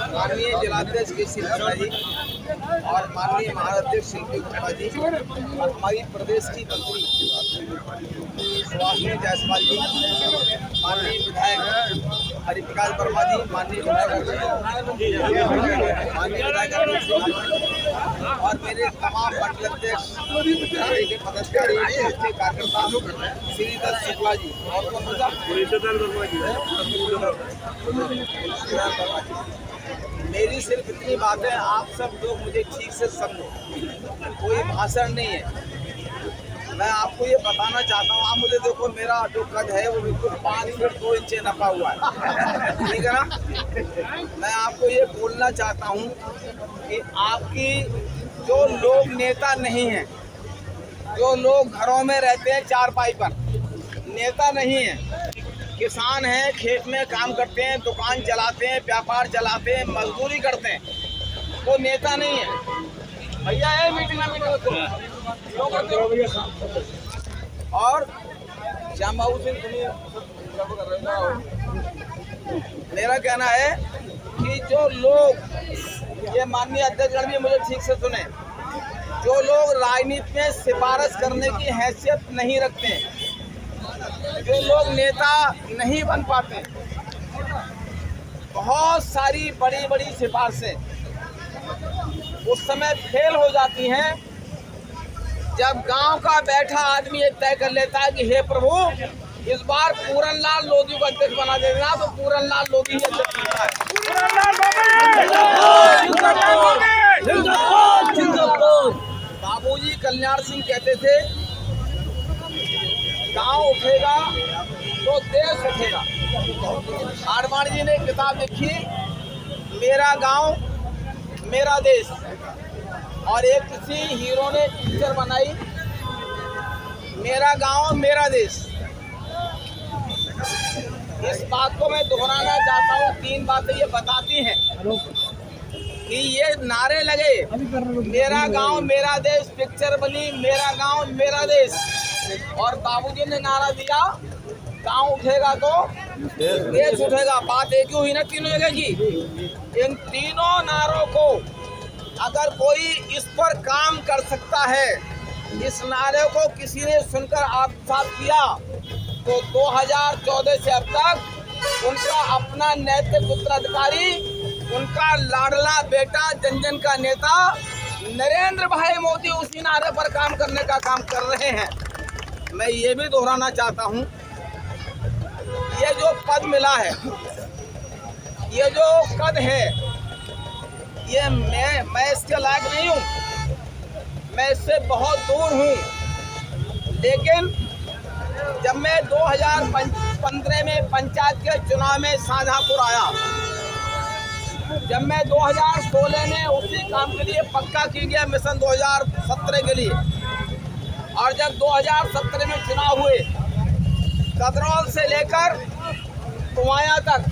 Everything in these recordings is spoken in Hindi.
माननीय जिलाध्यक्ष के.सी. वर्मा जी और माननीय महाराष्ट्र शिल्पी गुप्ता जी, हमारी प्रदेश की मंत्री सुभाषिनी जायसवाल जी, माननीय विधायक हरिप्रकाश वर्मा जी, माननीय विधायक और मेरे तमाम मंडल अध्यक्ष के पदाधिकारी कार्यकर्ता श्रीधर शुक्ला जी और मेरी सिर्फ इतनी बात है, आप सब लोग मुझे ठीक से समझो, कोई भाषण नहीं है। मैं आपको ये बताना चाहता हूँ, आप मुझे देखो, मेरा जो कद है वो बिल्कुल 5 फीट 2 इंच नपा हुआ है, ठीक है ना। मैं आपको ये बोलना चाहता हूँ कि आपकी जो लोग नेता नहीं हैं, जो लोग घरों में रहते हैं चारपाई पर, नेता नहीं है, किसान हैं, खेत में काम करते हैं, दुकान चलाते हैं, व्यापार चलाते हैं, मजदूरी करते हैं, वो नेता नहीं है भैया। है मीटिंग और श्याम बाबू सिंह, मेरा कहना है कि जो लोग, ये माननीय अध्यक्षगण भी मुझे ठीक से सुने, जो लोग राजनीति में सिफारिश करने की हैसियत नहीं रखते, जो लोग नेता नहीं बन पाते, बहुत सारी बड़ी बड़ी सिफारिशें उस समय फेल हो जाती हैं जब गांव का बैठा आदमी ये तय कर लेता है कि हे प्रभु, इस बार पूरनलाल लोधी को अध्यक्ष बना देना, तो पूरनलाल लोधी ही अध्यक्ष बनता है। बाबूजी कल्याण सिंह कहते थे, गांव उठेगा तो देश उठेगा। आडवाणी जी ने किताब लिखी, मेरा गांव मेरा देश, और एक किसी हीरो ने पिक्चर बनाई, मेरा गांव मेरा देश। इस बात को मैं दोहराना चाहता हूँ, 3 बातें ये बताती हैं कि ये नारे लगे, मेरा गांव मेरा देश, पिक्चर बनी मेरा गांव मेरा देश, और बाबूजी ने नारा दिया, गांव उठेगा तो देश उठेगा। बात एक ही हुई ना तीनों जगह की। इन तीनों नारों को अगर कोई इस पर काम कर सकता है, इस नारे को किसी ने सुनकर आत्मसात किया, तो 2014 से अब तक उनका अपना नैतिक उत्तराधिकारी, उनका लाडला बेटा, जन जन का नेता नरेंद्र भाई मोदी उसी नारे पर काम करने का काम कर रहे हैं। मैं ये भी दोहराना चाहता हूँ, ये जो पद मिला है, ये जो कद है, ये मैं इसके लायक नहीं हूँ, मैं इससे बहुत दूर हूँ। लेकिन जब मैं 2015 में पंचायत के चुनाव में शाहजहांपुर आया, जब मैं 2016 में उसी काम के लिए पक्का की गया मिशन 2017 के लिए, और जब 2017 में चुनाव हुए, कदरौल से लेकर कुमाया तक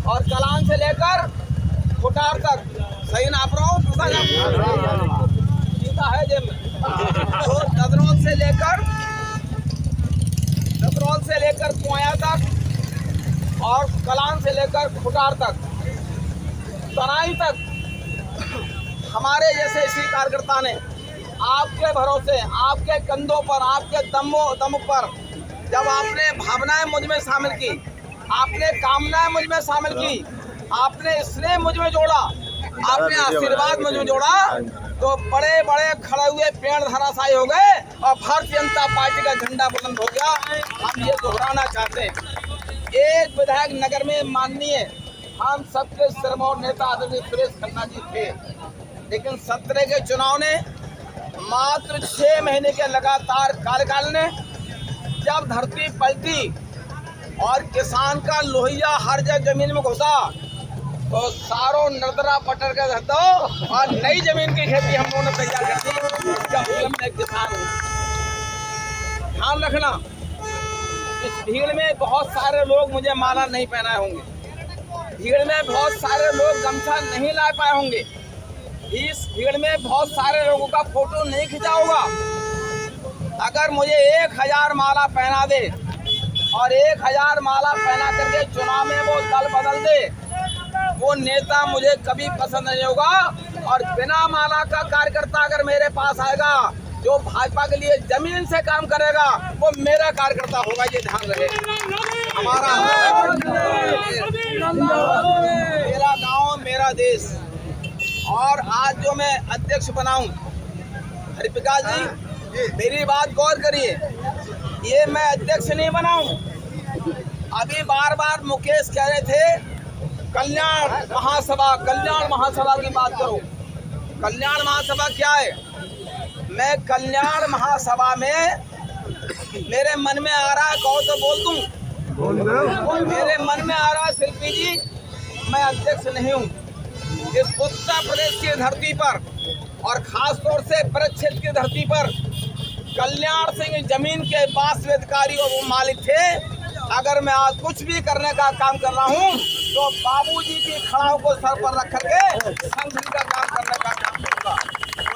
और कलान से लेकर खुटार तक, सही नाप रहा हूँ, सीधा है जिम, तो कदरौल से लेकर कुमाया तक और कलान से लेकर खुटार तक, तराई तक, हमारे जैसे इसी कार्यकर्ता ने आपके भरोसे, आपके कंधों पर, आपके दम पर, जब आपने भावनाएं मुझ में शामिल की, आपने कामनाएं मुझ में शामिल की, आपने स्नेह मुझ में जोड़ा, आपने आशीर्वाद मुझ में जोड़ा, तो बड़े बड़े खड़े हुए पेड़ धराशायी हो गए और भारतीय जनता पार्टी का झंडा बुलंद हो गया। हम ये दोहराना चाहते हैं, एक विधायक नगर में माननीय हम सबके सिरमौर नेता आदरणीय सुरेश खन्ना जी थे, लेकिन 17 के चुनाव ने मात्र 6 महीने के लगातार कार्यकाल ने जब धरती पलटी और किसान का लोहिया हर जगह जमीन में घुसा, तो सारों नर्दरा पटर के धर दो और नई जमीन की खेती हम लोगों ने तैयार कर दी। जब मैं किसान हूँ, ध्यान रखना, इस भीड़ में बहुत सारे लोग मुझे माला नहीं पहनाए होंगे, भीड़ में बहुत सारे लोग गमछा नहीं ला पाए होंगे, इस भीड़ में बहुत सारे लोगों का फोटो नहीं खिंचा होगा। अगर मुझे 1000 माला पहना दे और 1000 माला पहना करके चुनाव में वो दल बदल दे, वो नेता मुझे कभी पसंद नहीं होगा। और बिना माला का कार्यकर्ता अगर मेरे पास आएगा, जो भाजपा के लिए जमीन से काम करेगा, वो मेरा कार्यकर्ता होगा, ये ध्यान रहे। हमारा मेरा गांव मेरा देश। और आज जो मैं अध्यक्ष बनाऊं, हरिप्रकाश जी मेरी बात गौर करिए, ये मैं अध्यक्ष नहीं बनाऊं। अभी बार बार मुकेश कह रहे थे कल्याण महासभा की बात करो। कल्याण महासभा क्या है? मैं कल्याण महासभा में मेरे मन में आ रहा है, कहो तो बोल दूं। मेरे मन में आ रहा है शिल्पी जी, मैं अध्यक्ष नहीं हूँ। इस उत्तर प्रदेश की धरती पर और खास तौर से ब्रज क्षेत्र की धरती पर कल्याण सिंह जमीन के वास्तविक अधिकारी और वो मालिक थे। अगर मैं आज कुछ भी करने का काम कर रहा हूँ तो बाबूजी की खड़ाओं को सर पर रख करके संघ का काम करने का काम करूँगा।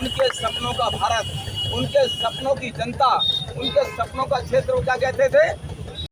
उनके सपनों का भारत, उनके सपनों की जनता, उनके सपनों का क्षेत्र क्या कहते थे?